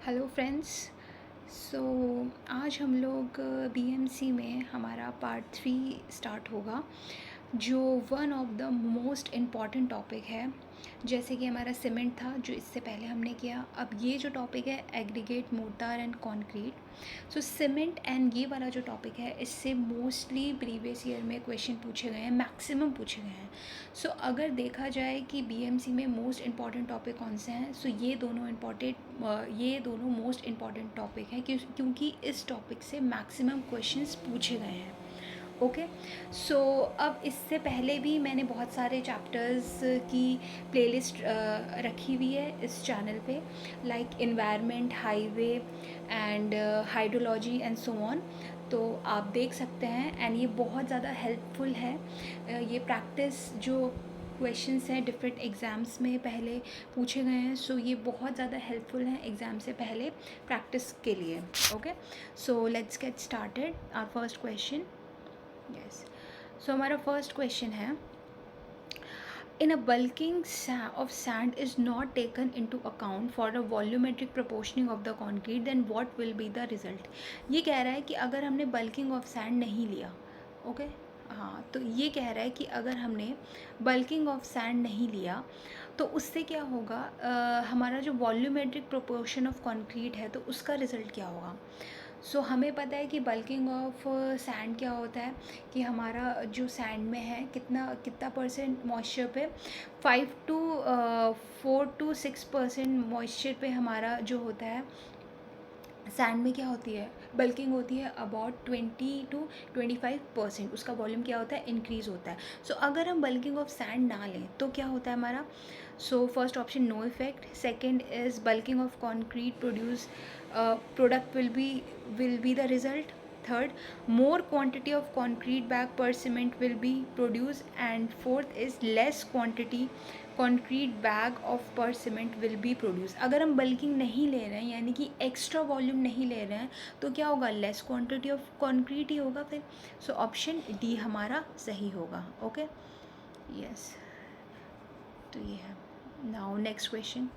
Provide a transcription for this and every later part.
Hello friends. सो आज हम लोग बीएमसी में हमारा पार्ट 3 स्टार्ट होगा, जो one of the most important topic है। जैसे कि हमारा सीमेंट था जो इससे पहले हमने किया, अब ये जो टॉपिक है aggregate, mortar and concrete. So cement and ये वाला जो टॉपिक है इससे मोस्टली प्रीवियस ईयर में क्वेश्चन पूछे गए हैं, मैक्सिमम पूछे गए हैं। सो अगर देखा जाए कि बीएमसी में मोस्ट इम्पॉर्टेंट टॉपिक कौन से हैं, सो ये दोनों मोस्ट इम्पॉर्टेंट टॉपिक हैं क्योंकि इस टॉपिक से मैक्सिमम क्वेश्चंस पूछे गए हैं। ओके। सो अब इससे पहले भी मैंने बहुत सारे चैप्टर्स की प्लेलिस्ट रखी हुई है इस चैनल पे, like environment, highway and hydrology and so on. तो आप देख सकते हैं एंड ये बहुत ज़्यादा हेल्पफुल है। ये प्रैक्टिस जो क्वेश्चंस हैं डिफरेंट एग्ज़ाम्स में पहले पूछे गए हैं, सो ये बहुत ज़्यादा हेल्पफुल हैं एग्ज़ाम से पहले प्रैक्टिस के लिए। Okay. So let's get started our first question. Yes. So हमारा फर्स्ट क्वेश्चन है, in a bulking of sand is not taken into account for a volumetric proportioning of the concrete, then what will be the result? ये कह रहा है कि अगर हमने bulking of sand नहीं लिया, ओके हाँ, तो ये कह रहा है कि अगर हमने बल्किंग ऑफ सैंड नहीं लिया तो उससे क्या होगा, हमारा जो वॉल्यूमेट्रिक प्रोपोर्शन ऑफ कंक्रीट है तो उसका रिज़ल्ट क्या होगा। सो हमें पता है कि बल्किंग ऑफ सैंड क्या होता है कि हमारा जो सैंड में है कितना कितना परसेंट मॉइस्चर पे 4 to 6% मॉइस्चर पे हमारा जो होता है सैंड में क्या होती है, बल्किंग होती है अबाउट 20 to 25%। उसका वॉल्यूम क्या होता है, इंक्रीज़ होता है। सो अगर हम बल्किंग ऑफ सैंड ना लें तो क्या होता है हमारा। So first option no effect, second is bulking of concrete product will be the result, third more quantity of concrete bag per cement will be produced, and fourth is less quantity concrete bag of per cement will be produced। अगर हम bulking नहीं ले रहे हैं यानी कि extra volume नहीं ले रहे हैं तो क्या होगा, लेस क्वांटिटी ऑफ कंक्रीट ही होगा फिर। सो ऑप्शन डी हमारा सही होगा। ओके यस, तो ये है। Now next question,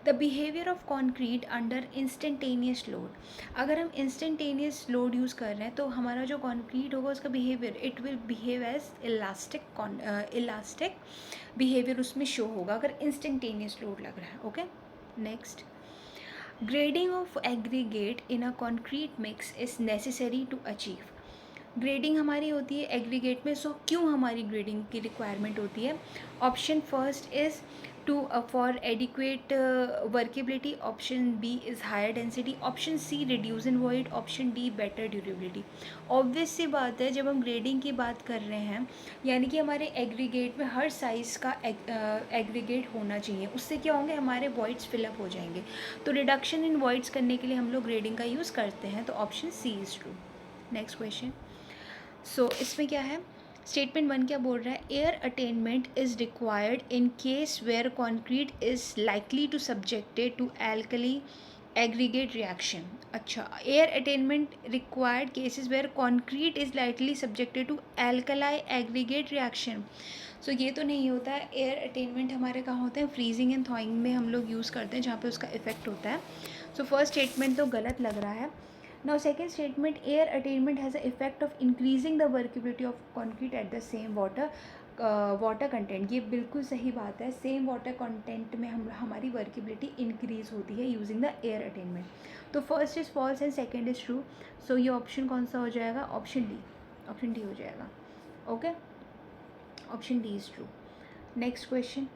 the behaviour of concrete under instantaneous load. अगर हम इंस्टेंटेनियस लोड यूज़ कर रहे हैं तो हमारा जो कॉन्क्रीट होगा उसका behaviour, it will behave as elastic behaviour उसमें शो होगा अगर इंस्टेंटेनियस लोड लग रहा है। Okay next, grading of aggregate in a concrete mix is necessary to achieve. Grading हमारी होती है एग्रीगेट में, सो क्यों हमारी ग्रेडिंग की रिक्वायरमेंट होती है। Option first is to for adequate workability, option B is higher density, option C reduce in void, option D better durability. Obvious सी बात है, जब हम ग्रेडिंग की बात कर रहे हैं यानी कि हमारे एग्रीगेट में हर साइज़ का एग्रीगेट होना चाहिए, उससे क्या होंगे, हमारे वॉइड्स फिलअप हो जाएंगे। तो रिडक्शन इन वॉइड्स करने के लिए हम लोग ग्रेडिंग का यूज़ करते हैं, तो option C is true. Next question, so इसमें क्या है, स्टेटमेंट 1 क्या बोल रहा है, air entrainment is required in case where concrete is likely to subjected to alkali aggregate reaction. अच्छा, air entrainment required cases where concrete is likely subjected to alkali aggregate reaction. So ये तो नहीं होता है। एयर अटेनमेंट हमारे कहाँ होते हैं, फ्रीजिंग एंड थॉइंग में हम लोग यूज़ करते हैं जहाँ पे उसका इफेक्ट होता है। सो फर्स्ट स्टेटमेंट तो गलत लग रहा है। Now second statement, air attainment has an effect of increasing the workability of concrete at the same water content। ये बिल्कुल सही बात है, सेम वाटर कंटेंट में हमारी वर्केबिलिटी इंक्रीज़ होती है यूजिंग द एयर अटेनमेंट। तो first is false and second is true. So ये ऑप्शन कौन सा हो जाएगा, ऑप्शन डी हो जाएगा। Okay, option D is true. Next question,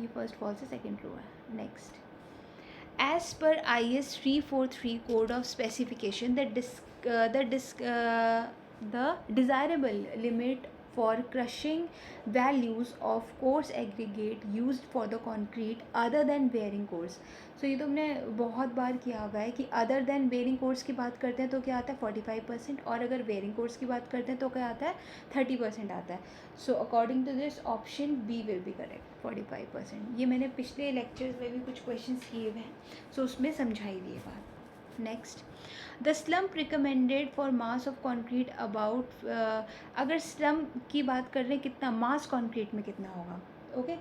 ये फर्स्ट फॉल्स है, सेकंड ट्रू है। Next, as per IS 343 code of specification, the desirable limit for crushing values of coarse aggregate used for the concrete other than bearing course। सो ये तो हमने बहुत बार किया हुआ है कि अदर देन बेयरिंग कोर्स की बात करते हैं तो क्या आता है 45%, और अगर बेयरिंग कोर्स की बात करते हैं तो क्या आता है 30% आता है। So according to this option B will be correct, 45%। ये मैंने पिछले लेक्चर्स में भी कुछ क्वेश्चंस किए हुए हैं, सो उसमें समझाई हुई है बात। Next, the slump recommended for mass of concrete about, अगर स्लम्प की बात कर रहे हैं कितना मास कॉन्क्रीट में कितना होगा। Okay,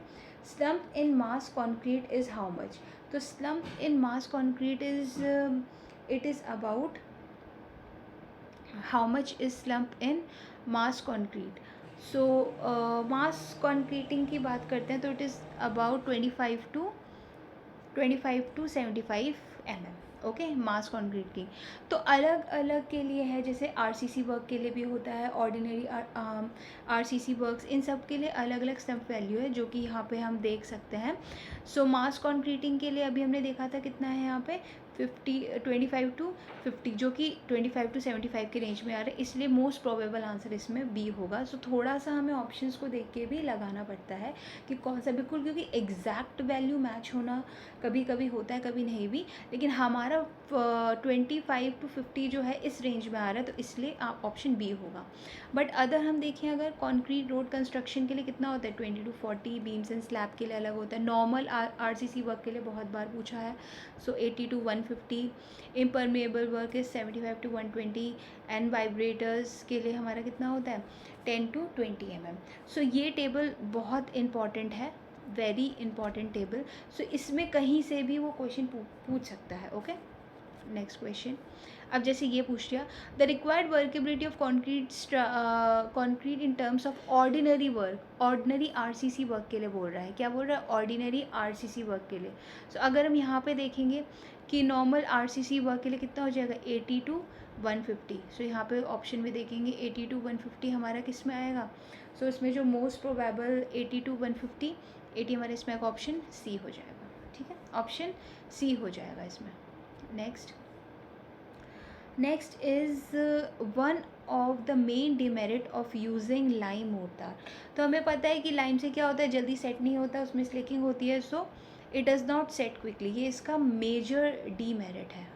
slump in mass concrete is how much? तो slump in mass concrete is it is about how much is slump in mass concrete. So mass concreting की बात करते हैं तो it is about 25 to 75 mm. Okay, mass concrete की तो अलग अलग के लिए है, जैसे आरसीसी वर्क के लिए भी होता है, ऑर्डिनरी आरसीसी वर्क्स, इन सब के लिए अलग अलग स्लम्प वैल्यू है जो कि यहाँ पे हम देख सकते हैं. सो मास कंक्रीटिंग के लिए अभी हमने देखा था कितना है यहाँ पे 25 to 50, जो कि 25 to 75 के रेंज में आ रहा है, इसलिए मोस्ट प्रोबेबल आंसर इसमें बी होगा. सो थोड़ा सा हमें ऑप्शंस को देख के भी लगाना पड़ता है कि कौन सा, बिल्कुल, क्योंकि एग्जैक्ट वैल्यू मैच होना कभी कभी होता है, कभी नहीं भी, लेकिन हमारा 25 to 50 जो है इस रेंज में आ रहा है, तो इसलिए ऑप्शन बी होगा. बट अदर हम देखें अगर कॉन्क्रीट रोड कंस्ट्रक्शन के लिए कितना होता है 20 to 40, बीम्स एंड स्लैब के लिए अलग होता है, नॉर्मल आरसीसी वर्क के लिए बहुत बार पूछा है, सो 80 to 150, impermeable work is 75 to 120, and vibrators के लिए हमारा कितना होता है 10 to 20 mm. सो ये टेबल बहुत इंपॉर्टेंट है, वेरी इंपॉर्टेंट टेबल. सो इसमें कहीं से भी वो क्वेश्चन पूछ सकता है. Okay, next question. अब जैसे ये पूछ लिया, the required workability of concrete in terms of ordinary work, ordinary RCC work के लिए बोल रहा है. क्या बोल रहा है? ऑर्डिनरी आरसीसी वर्क के लिए. सो अगर हम यहाँ पे देखेंगे कि नॉर्मल आरसीसी वर्क के लिए कितना हो जाएगा 80 to 150. सो यहाँ पे ऑप्शन में देखेंगे 80 to 150 हमारा किस में आएगा. सो इसमें जो मोस्ट प्रोबेबल 80 to 150, 80 हमारे इसमें एक ऑप्शन सी हो जाएगा. ठीक है, ऑप्शन सी हो जाएगा इसमें. Next is one of the main demerit of using lime mortar. तो हमें पता है कि लाइम से क्या होता है, जल्दी सेट नहीं होता, उसमें स्लिकिंग होती है, so it does not set quickly. ये इसका मेजर डीमेरिट है.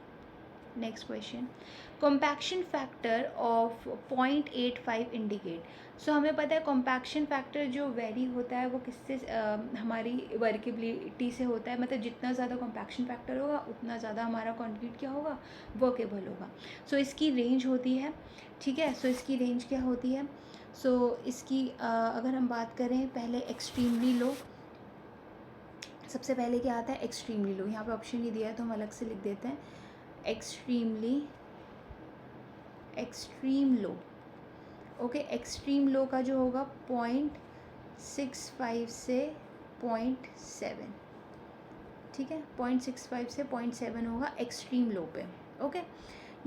Next question, compaction factor of 0.85 indicate. So हमें पता है कॉम्पैक्शन फैक्टर जो वेरी होता है वो किससे हमारी वर्केबिलिटी से होता है, मतलब जितना ज़्यादा कॉम्पैक्शन फैक्टर होगा उतना ज़्यादा हमारा कंक्रीट क्या होगा, वर्केबल होगा. सो इसकी रेंज होती है. ठीक है, सो इसकी रेंज क्या होती है. सो इसकी अगर हम बात करें पहले एक्सट्रीमली लो, सबसे पहले क्या आता है एक्सट्रीमली लो. यहाँ पे ऑप्शन नहीं दिया है तो हम अलग से लिख देते हैं extreme low. Okay, extreme low का जो होगा 0.65 से 0.7. ठीक है, 0.65 से 0.7 होगा एक्सट्रीम लो पे. ओके,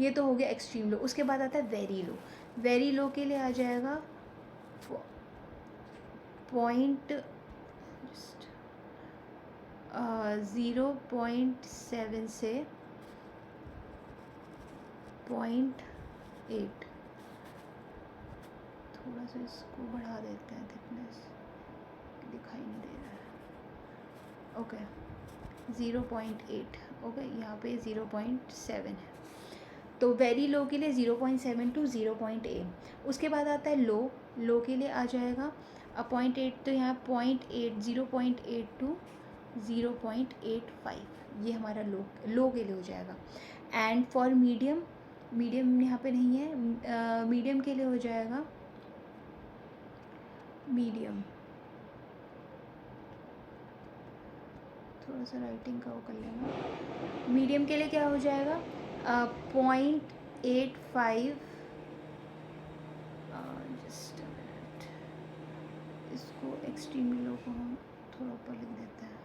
ये तो हो गया एक्सट्रीम लो. उसके बाद आता है वेरी लो. वेरी लो के लिए आ जाएगा 0.7 से 0.8. थोड़ा सा इसको बढ़ा देते हैं, थिकनेस दिखाई नहीं दे रहा है. ओके, 0.8. ओके, यहाँ पे 0.7 है. तो वेरी लो के लिए 0.7 to 0.8. उसके बाद आता है लो. लो के लिए आ जाएगा 0.8, तो यहाँ 0.8, 0.8 to 0.85. ये हमारा लो के लिए हो जाएगा. एंड फॉर मीडियम यहाँ पे नहीं है. मीडियम के लिए हो जाएगा मीडियम, थोड़ा सा राइटिंग का वो कर लेना. मीडियम के लिए क्या हो जाएगा 0.85. जस्ट अ मिनट, इसको एक्सट्रीमली लो को हम थोड़ा ऊपर लिख देते हैं.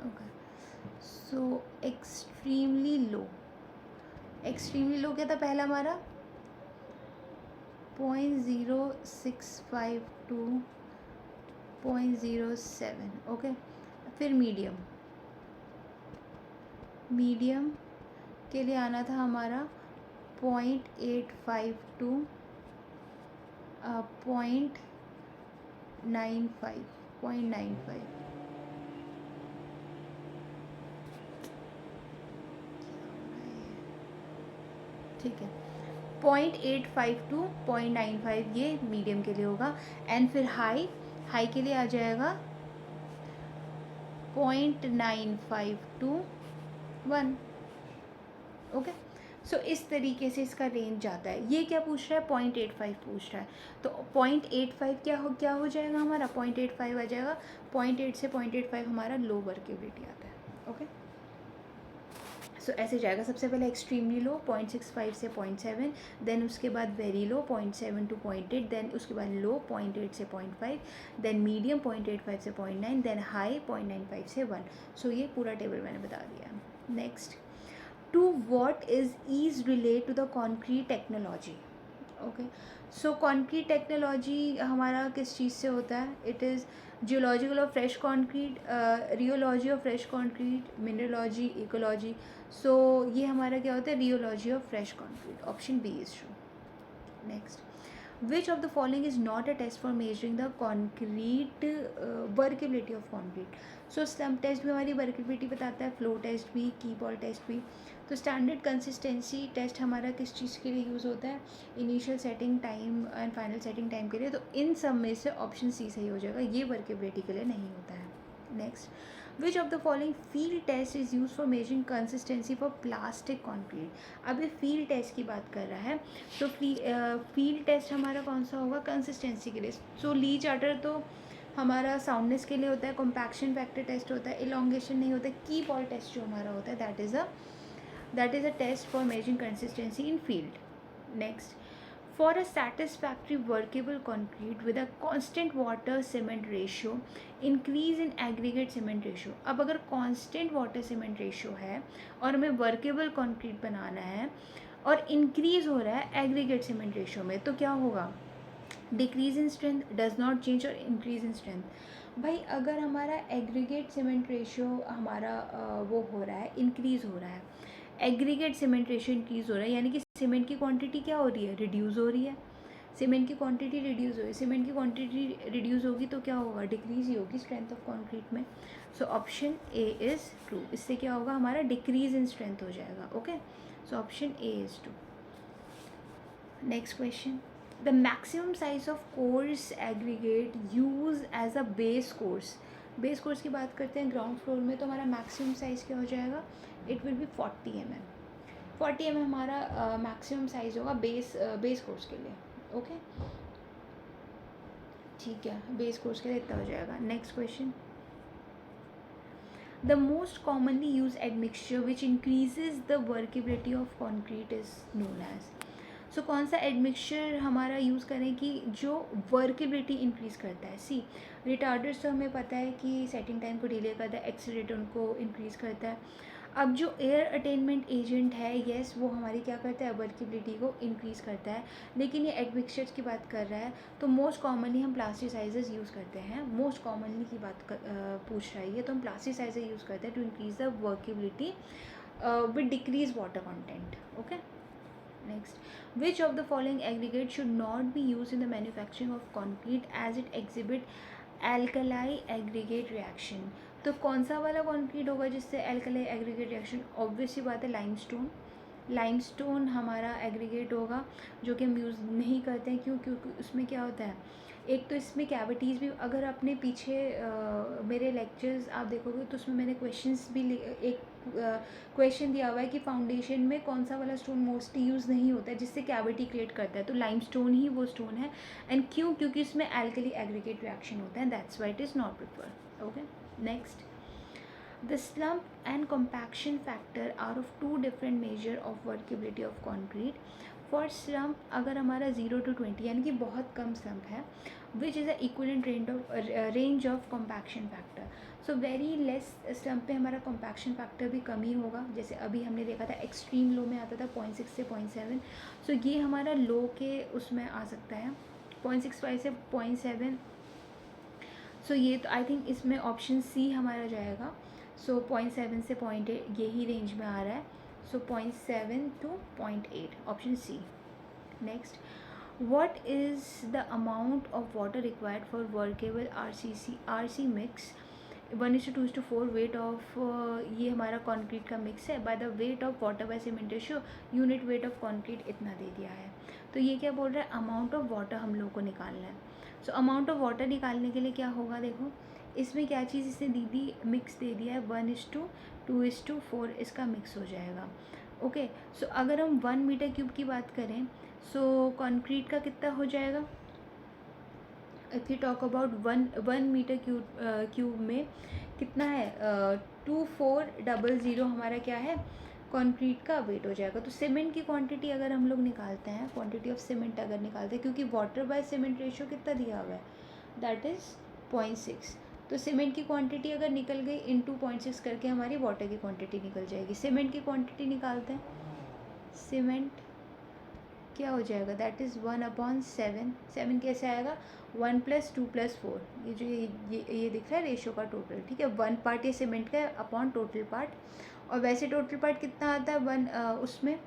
ओके, सो एक्सट्रीमली लो क्या था पहला हमारा 0.065 to 0.07. ओके, फिर मीडियम के लिए आना था हमारा 0.85 to 0.95. ठीक है, 0.85 to 0.95 ये मीडियम के लिए होगा. एंड फिर हाई के लिए आ जाएगा 0.95 to 1. ओके, सो इस तरीके से इसका रेंज जाता है। ये क्या पूछ रहा है, 0.85 पूछ रहा है, तो 0.85 क्या हो जाएगा हमारा, 0.85 आ जाएगा। 0.8 से 0.85 हमारा लो वर्केबिलिटी आता है। ओके, सो ऐसे जाएगा। सबसे पहले एक्सट्रीमली लो 0.65 से 0.7, देन उसके बाद वेरी लो 0.7 टू 0.8, देन उसके बाद लो 0.8 से 0.5, देन मीडियम 0.85 से 0.9, देन हाई 0.95 से 1। सो ये पूरा टेबल मैंने बता दिया। Next, to what is is relate to the concrete technology. Okay, so concrete technology हमारा किस चीज़ से होता है, it is geological of fresh concrete, rheology of fresh concrete, mineralogy, ecology. So ये हमारा क्या होता है, rheology of fresh concrete. Option B is true. Next, which of the following is not a test for measuring the concrete workability of concrete. So slump test भी हमारी workability बताता है, flow test भी, की बॉल टेस्ट भी। तो standard consistency test हमारा किस चीज़ के लिए यूज़ होता है, initial setting time and final setting time के लिए। तो इन सब में से ऑप्शन सी सही हो जाएगा, ये वर्केबिलिटी के लिए नहीं होता है। Next, which of the following field test is use for measuring consistency for plastic concrete. अब ये फील्ड टेस्ट की बात कर रहा है, तो फील्ड टेस्ट हमारा कौन सा होगा, कंसिस्टेंसी के लिए। सो ली चार्टर तो हमारा साउंडनेस के लिए होता है, कॉम्पैक्शन फैक्टर टेस्ट होता है, इलॉन्गेशन नहीं होता है, की बॉल टेस्ट जो हमारा होता है that is a test for measuring consistency in field. Next, for a satisfactory workable concrete with a constant water cement ratio, increase in aggregate cement ratio। अब अगर constant water cement ratio है और हमें workable concrete बनाना है और increase हो रहा है aggregate cement ratio में, तो क्या होगा, decrease in strength, does not change और इंक्रीज इन स्ट्रेंथ। भाई अगर हमारा एग्रीगेट सीमेंट रेशियो हमारा वो हो रहा है, इंक्रीज़ हो रहा है, एग्रीगेट सीमेंट रेशियो इंक्रीज़ हो रहा है, यानी कि सीमेंट की क्वांटिटी क्या हो रही है, रिड्यूस हो रही है। सीमेंट की क्वांटिटी रिड्यूस हो रही है, सीमेंट की क्वांटिटी रिड्यूस होगी तो क्या होगा, डिक्रीज ही होगी स्ट्रेंथ ऑफ कॉन्क्रीट में। So option A is true. इससे क्या होगा, हमारा डिक्रीज इन स्ट्रेंथ हो जाएगा। Okay, so option A is true. Next question, the maximum size of coarse aggregate used as a base course। Base course की बात करते हैं ग्राउंड फ्लोर में, तो हमारा मैक्सिमम साइज़ क्या हो जाएगा, it will be 40 mm। 40 mm हमारा मैक्सिमम साइज़ होगा बेस कोर्स के लिए। ओके, ठीक है, बेस कोर्स के लिए इतना हो जाएगा। Next question, the most commonly use admixture which increases the workability of concrete is known as. So कौन सा एडमिक्सचर हमारा यूज़ करें कि जो वर्केबिलिटी इंक्रीज़ करता है। सी, रिटार्डर्स तो हमें पता है कि सेटिंग टाइम को डिले करता है, एक्सीलरेटर उनको इंक्रीज़ करता है। अब जो एयर अटेनमेंट एजेंट है, येस, वो हमारी क्या करता है, वर्केबिलिटी को इंक्रीज़ करता है। लेकिन ये एडमिक्सचर्स की बात कर रहा है, तो मोस्ट कॉमनली हम प्लास्टिसाइजर्स यूज़ करते हैं। मोस्ट कॉमनली की बात पूछ रही है, तो हम प्लास्टिसाइजर यूज़ करते हैं to increase the workability with decrease water content. Okay, next, which of the following aggregate should not be used in the manufacturing of concrete as it exhibit alkali aggregate reaction। तो कौन सा वाला concrete होगा जिससे alkali aggregate reaction, obvious ही बात है limestone. Limestone हमारा aggregate होगा जो कि हम यूज़ नहीं करते हैं। क्यों, क्योंकि उसमें क्या होता है, एक तो इसमें कैविटीज़ भी, अगर अपने पीछे मेरे लेक्चर्स आप देखोगे तो उसमें मैंने क्वेश्चंस भी एक क्वेश्चन दिया हुआ है कि फाउंडेशन में कौन सा वाला स्टोन मोस्टली यूज़ नहीं होता है जिससे कैविटी क्रिएट करता है, तो लाइमस्टोन ही वो स्टोन है। एंड क्यों, क्योंकि उसमें एल्कली एग्रीगेट रिएक्शन होता है, that's why it is not preferred. Okay, next, the slump and compaction factor are of two different measure of workability of concrete। for slump अगर हमारा 0 to 20 यानी कि बहुत कम slump है, which is a equivalent range of compaction factor। so very less slump पे हमारा compaction factor भी कम ही होगा। जैसे अभी हमने देखा था एक्सट्रीम लो में आता था 0.6 से 0.7, so ये हमारा लो के उसमें आ सकता है 0.65 से 0.7। सो ये तो आई थिंक इसमें ऑप्शन सी हमारा जाएगा। सो 0.7 से 0.8 यही रेंज में आ रहा है। So 0.7 to 0.8, option C. Next, what is the amount of water required for workable RC mix 1:2:4 weight of, ये हमारा कॉन्क्रीट का मिक्स है, by the weight of water by cement ratio, unit weight of concrete इतना दे दिया है। तो ये क्या बोल रहा है, अमाउंट ऑफ वाटर हम लोग को निकालना है। सो अमाउंट ऑफ वाटर निकालने के लिए क्या होगा, देखो इसमें क्या चीज़ इसने दी मिक्स दे दिया है, 1:2:4 इसका मिक्स हो जाएगा। ओके, सो अगर हम 1 मीटर क्यूब की बात करें, सो कंक्रीट का कितना हो जाएगा? If you talk about one metre cube में कितना है? 2400 हमारा क्या है? कंक्रीट का वेट हो जाएगा। तो सीमेंट की क्वांटिटी अगर हम लोग निकालते हैं, क्वांटिटी ऑफ सीमेंट अगर निकालते हैं, क्योंकि वाटर बाय सीमेंट रेशियो कितना दिया हुआ है, दैट इज़ 0.6। तो सीमेंट की क्वांटिटी अगर निकल गई इंटू 0.6 करके हमारी वाटर की क्वांटिटी निकल जाएगी। सीमेंट की क्वांटिटी निकालते हैं, सीमेंट क्या हो जाएगा? That is 1/7। 7 कैसे आएगा? 1 + 2 + 4, ये जो ये दिख रहा है रेशियो का टोटल, ठीक है। 1 पार्ट ये सीमेंट का अपॉन टोटल पार्ट, और वैसे टोटल पार्ट कितना आता है उसमें,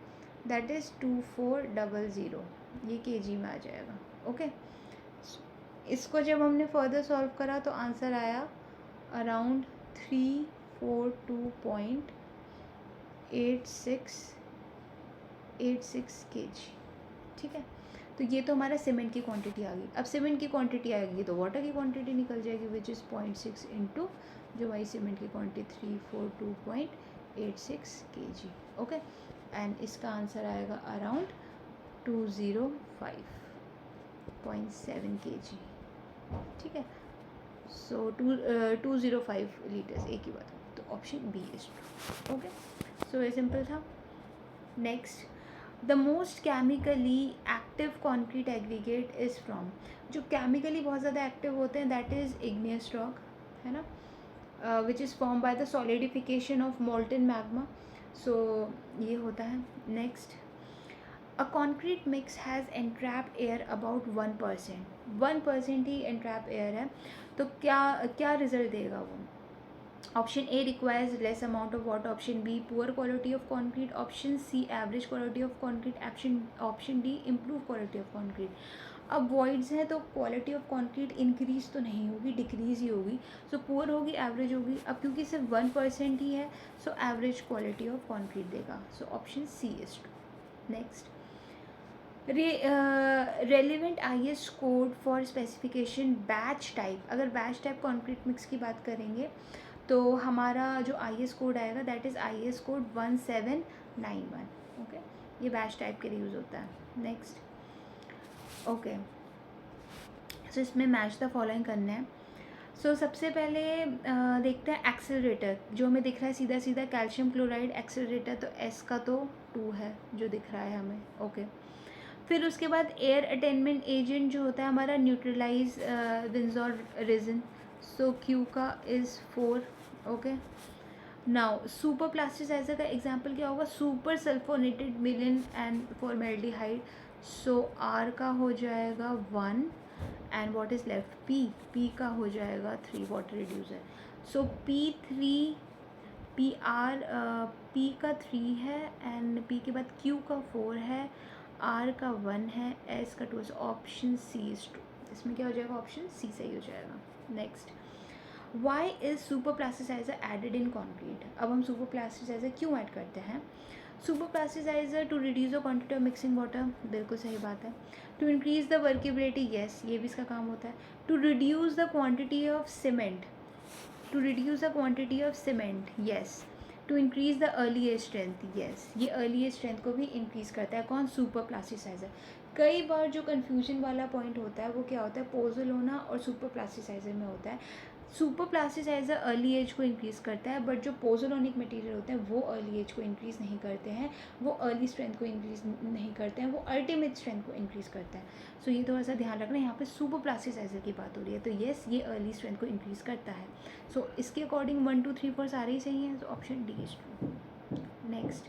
दैट इज़ 2400, ये केजी में आ जाएगा। ओके, इसको जब हमने फर्दर सॉल्व करा तो आंसर आया अराउंड 342.86 केजी, ठीक है। तो ये तो हमारा सीमेंट की क्वांटिटी आ गई। अब सीमेंट की क्वांटिटी आएगी तो वाटर की क्वांटिटी निकल जाएगी, विच इज़ 0.6 इंटू जो हमारी सीमेंट की क्वांटिटी 342.86 केजी। ओके, एंड इसका आंसर आएगा अराउंड 205.7 केजी, ठीक है। सो 205 लीटर्स, एक ही बात। तो option B is true. Okay, so ये सिंपल था। Next, the most chemically active concrete aggregate is from, जो केमिकली बहुत ज़्यादा एक्टिव होते हैं, दैट इज़ इग्नियस रॉक, है ना, which is form by the solidification of molten magma. So ये होता है। Next, a concrete mix has entrapped air about 1%, 1% ही एंट्रैप एयर है, तो क्या क्या रिजल्ट देगा वो? Option A requires less amount of water, option B poor quality of concrete, option C average quality of concrete, option D improve quality of concrete. अब voids हैं तो क्वालिटी ऑफ कॉन्क्रीट इंक्रीज तो नहीं होगी, decrease ही होगी। So poor होगी, average होगी। अब क्योंकि सिर्फ 1% ही है, so average quality of concrete देगा। So option C is true. Next, relevant IS code for specification batch type, अगर बैच टाइप कॉन्क्रीट मिक्स की बात करेंगे तो हमारा जो IS कोड आएगा that is IS code 1791। Okay, ये बैच टाइप के लिए यूज़ होता है। नेक्स्ट, ओके, सो इसमें मैच द फॉलोइंग करना है। सो सबसे पहले देखते हैं एक्सेलरेटर, जो हमें दिख रहा है सीधा सीधा कैल्शियम क्लोराइड एक्सेलरेटर, तो S का तो 2 है जो दिख रहा है हमें। ओके, फिर उसके बाद एयर अटेनमेंट एजेंट जो होता है हमारा neutralise benzol resin, so Q का is 4। Okay, now super plasticiser का एग्जांपल क्या होगा? Super sulphonated melamine and formaldehyde, so R का हो जाएगा 1, and what is left? P का हो जाएगा 3, water reducer. So P3 PR, P का 3 है, एंड P के बाद Q का 4 है, R का 1 है, S का 2 है। Option C is true. इसमें क्या हो जाएगा? ऑप्शन C सही हो जाएगा। Next, why is super plasticiser added in concrete? अब हम सुपर प्लास्टिसाइजर क्यों ऐड करते हैं? Super plasticiser to reduce the quantity of mixing water, बिल्कुल सही बात है। To increase the workability, yes, ये भी इसका काम होता है। To reduce the quantity of cement, to reduce the quantity of cement, yes. To increase the early age strength, yes, ये अर्ली एज स्ट्रेंथ को भी इंक्रीज करता है। कौन? Super plasticiser. कई बार जो कन्फ्यूजन वाला पॉइंट होता है वो क्या होता है? पोज़ोलाना और सुपर प्लास्टिसाइजर में होता है। सुपर प्लास्टिसाइजर अर्ली एज को इंक्रीज़ करता है, बट जो पोज़ोलॉनिक मटेरियल होते हैं वो अर्ली एज को इंक्रीज़ नहीं करते हैं, वो अर्ली स्ट्रेंथ को इंक्रीज़ नहीं करते हैं, वो अल्टीमेट स्ट्रेंथ को इंक्रीज़ करते हैं। सो ये थोड़ा सा ध्यान रखना, यहाँ पे सुपर प्लास्टिसाइजर की बात हो रही है, तो येस ये अर्ली स्ट्रेंथ को इंक्रीज़ करता है। सो इसके अकॉर्डिंग 1 2 3 4 सारे ही सही हैं, तो option D is true. Next,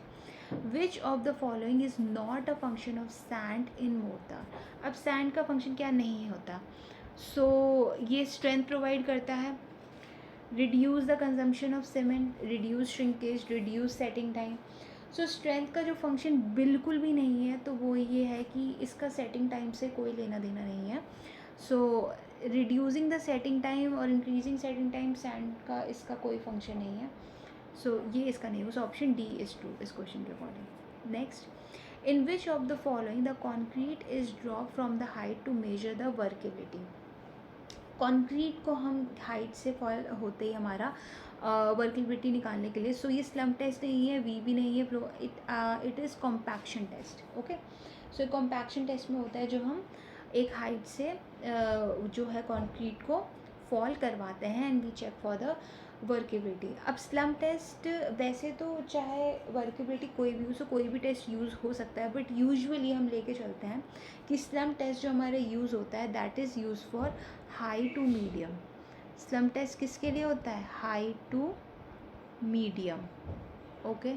which of the following is not a function of sand in mortar? अब सैंड का फंक्शन क्या नहीं होता? सो ये स्ट्रेंथ प्रोवाइड करता है, reduce the consumption of cement, reduce shrinkage, reduce setting time. So strength का जो फंक्शन बिल्कुल भी नहीं है, तो वो ये है कि इसका सेटिंग टाइम से कोई लेना देना नहीं है। सो रिड्यूसिंग द सेटिंग टाइम और इंक्रीजिंग सेटिंग टाइम सैंड का इसका कोई फंक्शन नहीं है। सो ये इसका नहीं होगा। ऑप्शन डी इज़ ट्रू इस क्वेश्चन के according. Next, in which of the following the concrete is dropped from the height to measure the workability? Concrete को हम हाइट से फॉल होते ही हमारा वर्केबिलिटी निकालने के लिए, सो ये स्लम्प टेस्ट नहीं है, वी भी नहीं है, it is compaction test. Okay, so compaction test में होता है जो हम एक हाइट से जो है कंक्रीट को फॉल करवाते हैं and we check for the workability. अब स्लम्प टेस्ट वैसे तो चाहे वर्केबिलिटी कोई भी हो, सो कोई भी टेस्ट यूज़ हो सकता है, बट यूजुअली हम लेके चलते हैं कि स्लम्प टेस्ट जो हमारे यूज़ होता है that is use for high to medium. Slump test किसके लिए होता है? High to medium. Okay,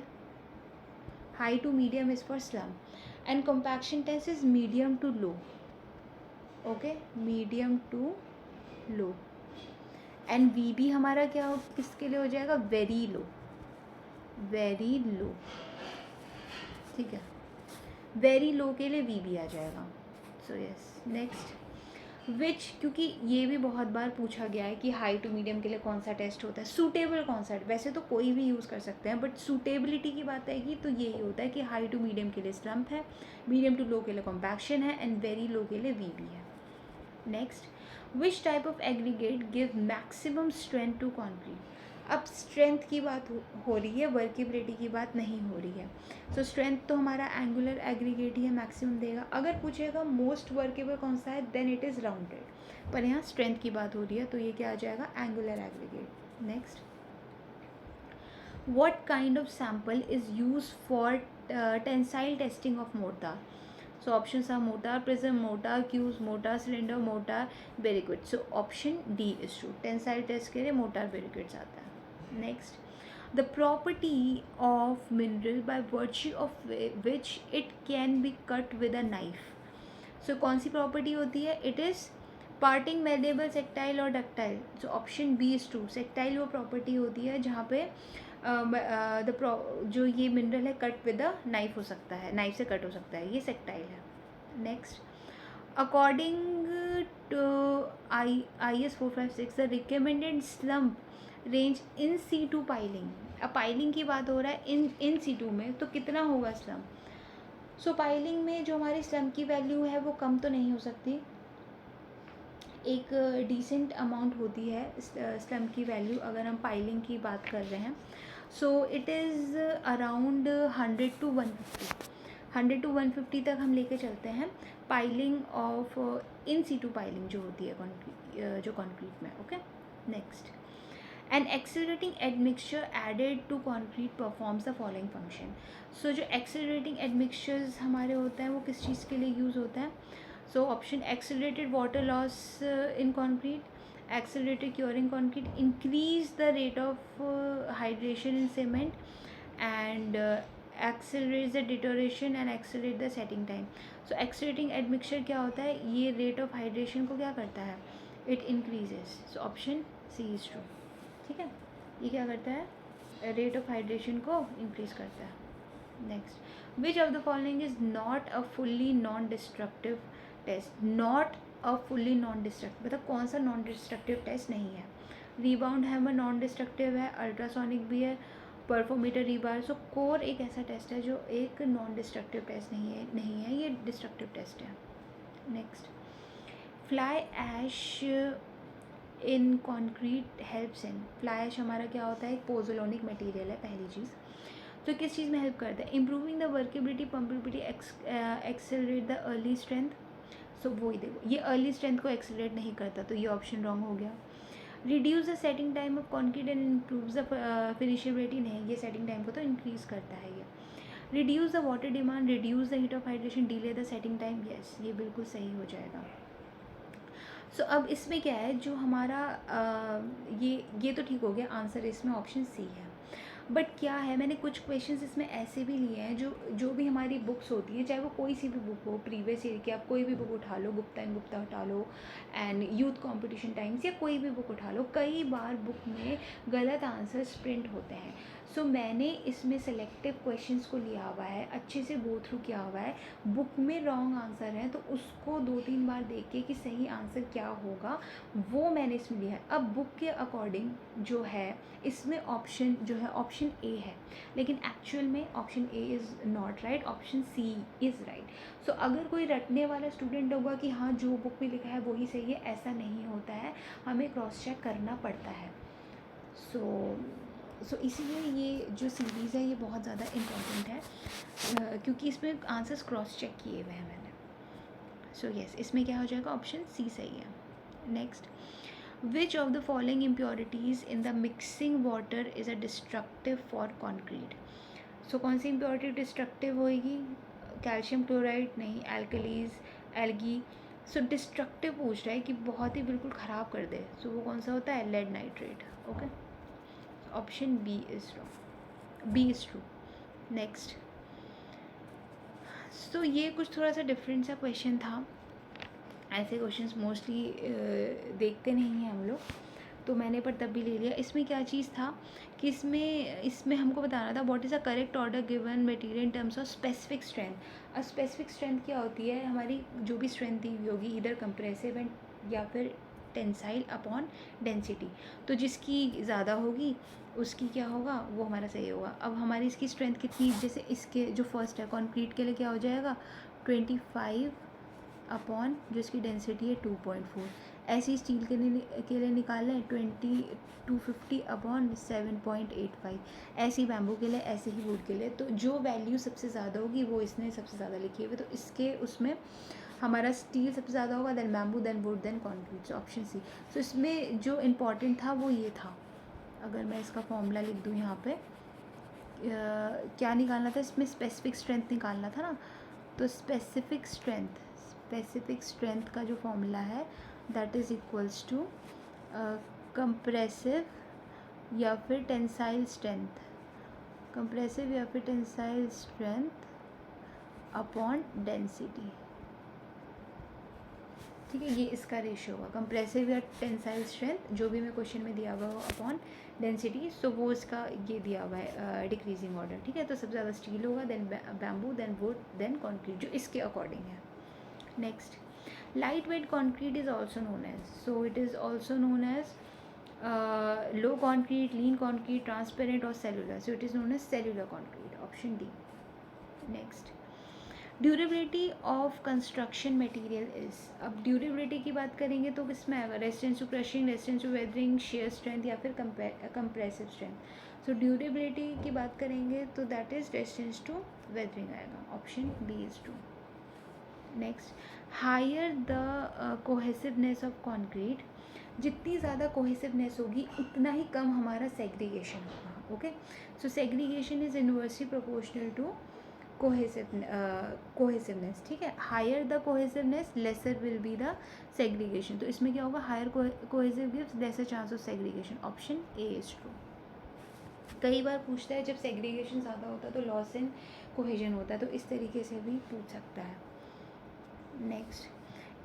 high to medium is for slump and compaction test is medium to low. Okay, medium to low. And V भी हमारा क्या किसके लिए हो जाएगा? Very low. वेरी लो, ठीक है, वेरी लो के लिए वी भी आ जाएगा. सो यस, नेक्स्ट विच, क्योंकि ये भी बहुत बार पूछा गया है कि हाई टू मीडियम के लिए कौन सा टेस्ट होता है, सूटेबल कौन सा. वैसे तो कोई भी यूज़ कर सकते हैं, बट सूटेबिलिटी की बात आएगी तो यही होता है कि हाई टू मीडियम के लिए स्लम्प है, मीडियम टू लो के लिए कॉम्पैक्शन है एंड वेरी लो के लिए वी भी है. Next, which type of aggregate give maximum strength to concrete. अब स्ट्रेंथ की बात हो रही है, वर्केबिलिटी की बात नहीं हो रही है. सो स्ट्रेंथ तो हमारा एंगुलर एग्रीगेट ही है, मैक्सिमम देगा. अगर पूछेगा मोस्ट वर्केबल कौन सा है, देन इट इज़ राउंडेड, पर यहाँ स्ट्रेंथ की बात हो रही है तो ये क्या आ जाएगा? Angular aggregate. Next, what kind of sample is used for tensile testing of mortar? So options are mortar prism, mortar cubes, mortar cylinder, mortar barricade. So option D is true. Tensile test के लिए mortar barricades आता है. Next, the property of mineral by virtue of which it can be cut with a knife. So कौन सी property होती है? It is parting, malleable, sectile और ductile. So option B is true. Sectile वो property होती है जहाँ पे जो ये मिनरल है कट विद अ नाइफ हो सकता है, नाइफ से कट हो सकता है, ये सेक्टाइल है. Next, according to IS 456 the recommended slump range in C2 piling. अब पाइलिंग की बात हो रहा है इन C2 में, तो कितना होगा स्लम्प? सो पाइलिंग में जो हमारी स्लम्प की वैल्यू है वो कम तो नहीं हो सकती, एक डिसेंट अमाउंट होती है स्लम्प की वैल्यू अगर हम पाइलिंग की बात कर रहे हैं. सो it is around 100 to 150. 100 to 150 तक हम लेके चलते हैं piling of in C2 piling जो होती है जो कॉन्क्रीट में. Okay, next, an accelerating admixture added to concrete performs the following function. So जो एक्सेलरेटिंग एडमिक्सचर्स हमारे होते हैं वो किस चीज़ के लिए यूज़ होता है? So option accelerated water loss in concrete, accelerated curing concrete, increase the rate of hydration in cement, and accelerates the deterioration and accelerate the setting time. So accelerating admixture क्या होता है? ये rate of hydration को क्या करता है? It increases. So option C is true. ठीक है, ये क्या करता है? Rate of hydration को increase करता है. Next, which of the following is not a fully non-destructive test? Not a fully non destructive, मतलब कौन सा नॉन डिस्ट्रक्टिव टेस्ट नहीं है? रीबाउंड हैमर नॉन डिस्ट्रक्टिव है, अल्ट्रासोनिक भी है, परफोमीटर रीबार. सो कोर एक ऐसा टेस्ट है जो एक नॉन डिस्ट्रक्टिव टेस्ट नहीं है, ये डिस्ट्रक्टिव टेस्ट है. Next, fly ash in concrete helps in. Fly ash हमारा क्या होता है? एक पोजोलोनिक मटेरियल है, पहली चीज़. तो किस चीज़ में हेल्प करता है? Improving the workability, pumpability, accelerate the early strength. So वही देखो, ये अर्ली स्ट्रेंथ को एक्सेलरेट नहीं करता, तो ये ऑप्शन रॉन्ग हो गया. Reduce the setting time of concrete and improves the finishability. नहीं, ये सेटिंग टाइम को तो इंक्रीज करता है. ये reduce the water demand, reduce the heat of hydration, delay the setting time. Yes, ये बिल्कुल सही हो जाएगा. सो अब इसमें क्या है जो हमारा ये तो ठीक हो गया, आंसर इसमें ऑप्शन सी है. बट क्या है, मैंने कुछ क्वेश्चंस इसमें ऐसे भी लिए हैं जो भी हमारी बुक्स होती है, चाहे वो कोई सी भी बुक हो, प्रीवियस ईयर की आप कोई भी बुक उठा लो, गुप्ता एंड गुप्ता उठा लो, एंड यूथ कंपटीशन टाइम्स, या कोई भी बुक उठा लो, कई बार बुक में गलत आंसर्स प्रिंट होते हैं. सो मैंने इसमें सेलेक्टिव क्वेश्चंस को लिया हुआ है, अच्छे से गो थ्रू किया हुआ है. बुक में रॉन्ग आंसर है तो उसको 2-3 बार देख के कि सही आंसर क्या होगा वो मैंने इसमें लिया है. अब बुक के अकॉर्डिंग जो है इसमें ऑप्शन जो है ऑप्शन ऑप्शन ए है, लेकिन एक्चुअल में option A is not right, option C is right. So अगर कोई रटने वाला स्टूडेंट होगा कि हाँ जो बुक में लिखा है वही सही है, ऐसा नहीं होता है, हमें क्रॉस चेक करना पड़ता है। सो इसीलिए ये जो सीरीज़ है ये बहुत ज़्यादा इम्पोर्टेंट है, क्योंकि इसमें आंसर्स क्रॉस चेक किए हुए हैं मैंने। सो यस, इसमें क्या हो जाएगा, ऑप्शन सी सही है। Next, which of the following impurities in the mixing water is a destructive for concrete. So कौन सी इम्प्योरिटी डिस्ट्रक्टिव होएगी, कैल्शियम क्लोराइड नहीं, एल्कलीज, एल्गी। सो डिस्ट्रक्टिव पूछ रहा है कि बहुत ही बिल्कुल ख़राब कर दे, सो वो कौन सा होता है, lead nitrate. Okay, option B is wrong, B is true. Next, so ये कुछ थोड़ा सा डिफरेंट सा क्वेश्चन था, ऐसे क्वेश्चंस मोस्टली देखते नहीं हैं हम लोग, तो मैंने पर तब भी ले लिया। इसमें क्या चीज़ था कि इसमें हमको बताना था what is a correct order given material in terms of specific strength. Specific strength क्या होती है, हमारी जो भी स्ट्रेंथ दी हुई होगी, इधर कंप्रेसिव एंड या फिर टेंसाइल अपॉन डेंसिटी, तो जिसकी ज़्यादा होगी उसकी क्या होगा, वो हमारा सही होगा। अब हमारी इसकी स्ट्रेंथ कितनी, जैसे इसके जो फर्स्ट है कॉन्क्रीट के लिए क्या हो जाएगा, 25 अपॉन जो इसकी डेंसिटी है 2.4। ऐसी स्टील के लिए निकाल लें 250 अपॉन 7.85। ऐसी बैम्बू के लिए, ऐसे ही वुड के लिए, तो जो वैल्यू सबसे ज़्यादा होगी वो इसने सबसे ज़्यादा लिखी हुई है, तो इसके उसमें हमारा स्टील सबसे ज़्यादा होगा, then bamboo, then wood, then concrete, option C. So इसमें जो इम्पॉर्टेंट था वो ये था, अगर मैं इसका फॉर्मूला लिख दूँ यहाँ पे, क्या निकालना था इसमें, स्पेसिफिक स्ट्रेंथ निकालना था ना, तो स्पेसिफिक स्ट्रेंथ का जो फॉर्मूला है that is equals to compressive या फिर टेंसाइल स्ट्रेंथ, कंप्रेसिव या फिर टेंसाइल स्ट्रेंथ अपॉन डेंसिटी। ठीक है, ये इसका रेशियो होगा, कंप्रेसिव या टेंसाइल स्ट्रेंथ जो भी मैं क्वेश्चन में दिया हुआ हो अपॉन डेंसिटी, सो वो इसका ये दिया हुआ है डिक्रीजिंग ऑर्डर। ठीक है, तो सबसे ज़्यादा स्टील होगा, then bamboo, then wood, then concrete, जो इसके अकॉर्डिंग है। Next, light weight concrete is also known as, so it is also known as low concrete, lean concrete, transparent और cellular, so it is known as cellular concrete, option D. Next, durability of construction material is, अब durability की बात करेंगे तो किसमें आएगा, resistance to crushing, resistance to weathering, shear strength या फिर कंप्रेसिव स्ट्रेंथ। सो ड्यूरेबिलिटी की बात करेंगे तो that is resistance to weathering आएगा, option B is true. Next, higher the cohesiveness of concrete, जितनी ज़्यादा कोहेसिवनेस होगी उतना ही कम हमारा सेग्रीगेशन होगा। Okay, so segregation is inversely proportional to cohesiveness. ठीक है, higher the cohesiveness lesser will be the segregation, तो इसमें क्या होगा, higher cohesive gives lesser chance of segregation, option A is true. कई बार पूछता है जब सेग्रीगेशन ज़्यादा होता है तो लॉस इन कोहेजन होता है, तो इस तरीके से भी पूछ सकता है। Next,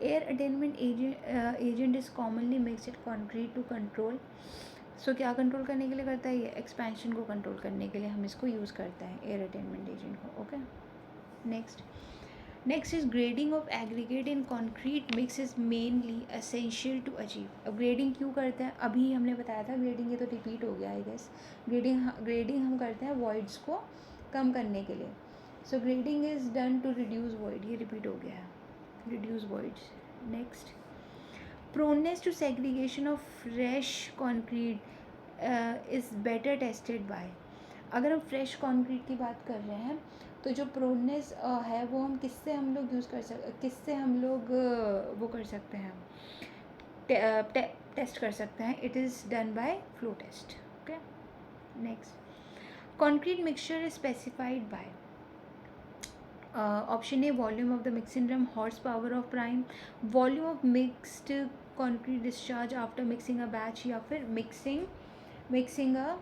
air entrainment agent is commonly mixed concrete to control, so क्या कंट्रोल करने के लिए करता है ये, एक्सपेंशन को कंट्रोल करने के लिए हम इसको यूज़ करते हैं एयर अटेनमेंट एजेंट को। Okay, next is grading of aggregate in concrete mix is mainly essential to achieve. अब ग्रेडिंग क्यों करते हैं, अभी हमने बताया था ग्रेडिंग, ये तो रिपीट हो गया आई गेस। ग्रेडिंग हम करते हैं वॉइड्स को कम करने के लिए, so grading is done to reduce void, ये रिपीट हो गया है, reduce voids. Next, proneness to segregation of fresh concrete is better tested by, अगर हम फ्रेश कॉन्क्रीट की बात कर रहे हैं तो जो प्रोनेस है वो हम किससे हम लोग यूज़ कर किससे हम लोग वो कर सकते हैं, टेस्ट कर सकते हैं, it is done by flow test. Okay, next, concrete mixture is specified by, option A volume of the mixing drum, horse power of prime, volume of mixed concrete discharge after mixing a batch, या फिर mixing a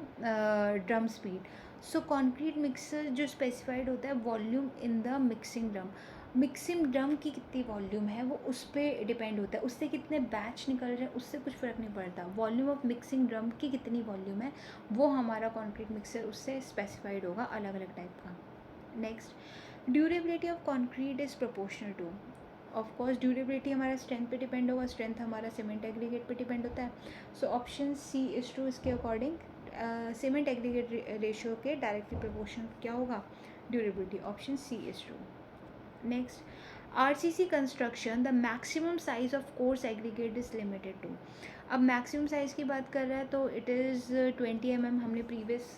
drum speed. So concrete mixer जो specified होता है volume in the mixing drum की कितनी volume है वो उस पर डिपेंड होता है, उससे कितने बैच निकल रहे हैं उससे कुछ फ़र्क नहीं पड़ता, वॉल्यूम ऑफ मिक्सिंग ड्रम की कितनी वॉल्यूम है वो हमारा कॉन्क्रीट मिक्सर उससे स्पेसिफाइड होगा, अलग अलग टाइप का। Next, durability of concrete is proportional to, of course durability हमारा स्ट्रेंथ पे डिपेंड होगा, स्ट्रेंथ हमारा सीमेंट एग्रीगेट पे डिपेंड होता है, so option C is to इसके अकॉर्डिंग सीमेंट एग्रीगेट रेशियो के डायरेक्टली प्रोपोर्शनल क्या होगा, durability, option C is true. Next, RCC construction the maximum size of coarse aggregate is limited to. अब maximum size की बात कर रहा है तो इट इज़ 20 mm। हमने प्रीवियस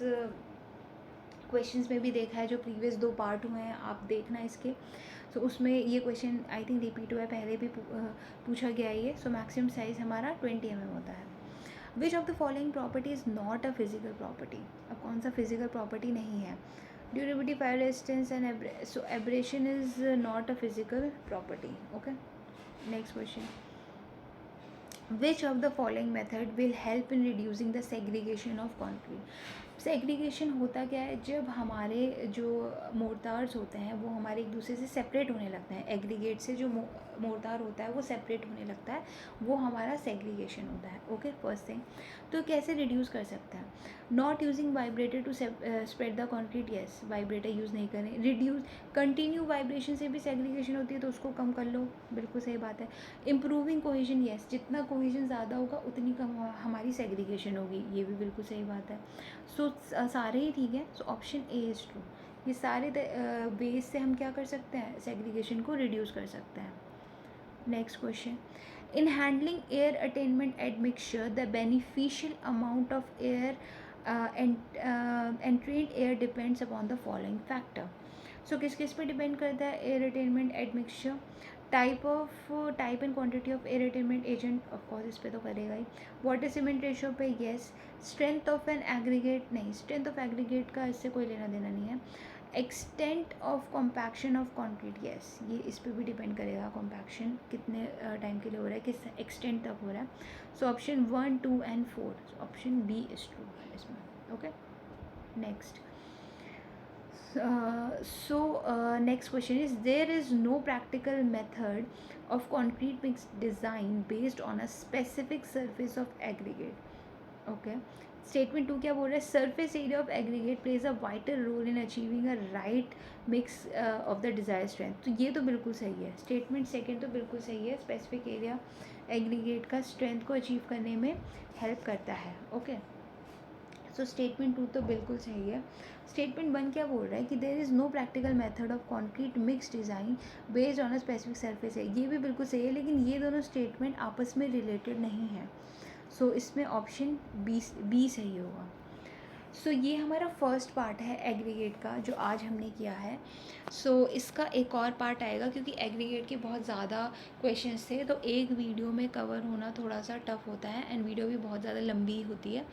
क्वेश्चंस में भी देखा है, जो प्रीवियस 2 पार्ट हुए हैं आप देखना इसके। सो उसमें ये क्वेश्चन आई थिंक रिपीट हुआ है, पहले भी पूछा गया है ये। सो मैक्सिमम साइज़ हमारा 20 mm होता है। Which of the following property is not a physical property. अब कौन सा फिजिकल प्रॉपर्टी नहीं है, durability, fire resistance and so abrasion is not a physical property. Okay, next question, which of the following method will help in reducing the segregation of concrete. Segregation होता क्या है, जब हमारे जो मोर्टार्स होते हैं वो हमारे एक दूसरे से सेपरेट होने लगते हैं, एग्रीगेट से जो मोर्टार होता है वो सेपरेट होने लगता है, वो हमारा सेग्रीगेशन होता है। ओके, फर्स्ट थिंग, तो कैसे रिड्यूस कर सकते हैं, not using vibrator to spread the concrete, yes vibrator use नहीं करें। रिड्यूस, कंटिन्यू वाइब्रेशन से भी सेग्रीगेशन होती है तो उसको कम कर लो, बिल्कुल सही बात है। इम्प्रूविंग कोहेजन, येस जितना कोहेजन ज़्यादा होगा उतनी कम हमारी सेग्रीगेशन होगी, ये भी बिल्कुल सही बात है। सो सारे ही ठीक है, so option A is true. ये सारे वेज से हम क्या कर सकते हैं, सेग्रीगेशन को रिड्यूस कर सकते हैं। Next question, in handling air attainment admixture the beneficial amount of air entrained air depends upon the following factor। so किस किस पे डिपेंड करता है air attainment admixture, type and quantity of air entrainment agent, of course इस पे तो करेगा ही। Water cement ratio पे yes. Strength of an aggregate नहीं, स्ट्रेंथ ऑफ एग्रीगेट का इससे कोई लेना देना नहीं है। Extent of compaction of concrete, yes ये इस पर भी डिपेंड करेगा, कॉम्पैक्शन कितने टाइम के लिए हो रहा है, किस एक्सटेंट तक हो रहा है। So option 1, 2 and 4, option B is true इसमें। Okay, next, next question is there is no practical method of concrete mix design based on a specific surface of aggregate. Okay, statement 2 क्या बोल रहा है, surface area of aggregate plays a vital role in achieving a right mix of the desire strength. तो ये तो बिल्कुल सही है, स्टेटमेंट सेकंड तो बिल्कुल सही है, स्पेसिफिक एरिया एग्रीगेट का स्ट्रेंथ को अचीव करने में हेल्प करता है। ओके, सो स्टेटमेंट 2 तो बिल्कुल सही है। स्टेटमेंट 1 क्या बोल रहा है कि there is no practical method of concrete mix design based on a specific surface है, ये भी बिल्कुल सही है, लेकिन ये दोनों स्टेटमेंट आपस में रिलेटेड नहीं है। सो इसमें ऑप्शन बी सही होगा। सो ये हमारा फर्स्ट पार्ट है एग्रीगेट का जो आज हमने किया है। सो इसका एक और पार्ट आएगा क्योंकि एग्रीगेट के बहुत ज़्यादा क्वेश्चंस थे, तो एक वीडियो में कवर होना थोड़ा सा टफ होता है एंड वीडियो भी बहुत ज़्यादा लंबी होती है।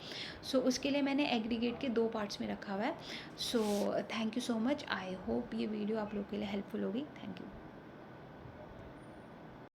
सो उसके लिए मैंने एग्रीगेट के 2 पार्ट्स में रखा हुआ है। So thank you so much, I hope ये वीडियो आप लोग के लिए हेल्पफुल होगी। Thank you.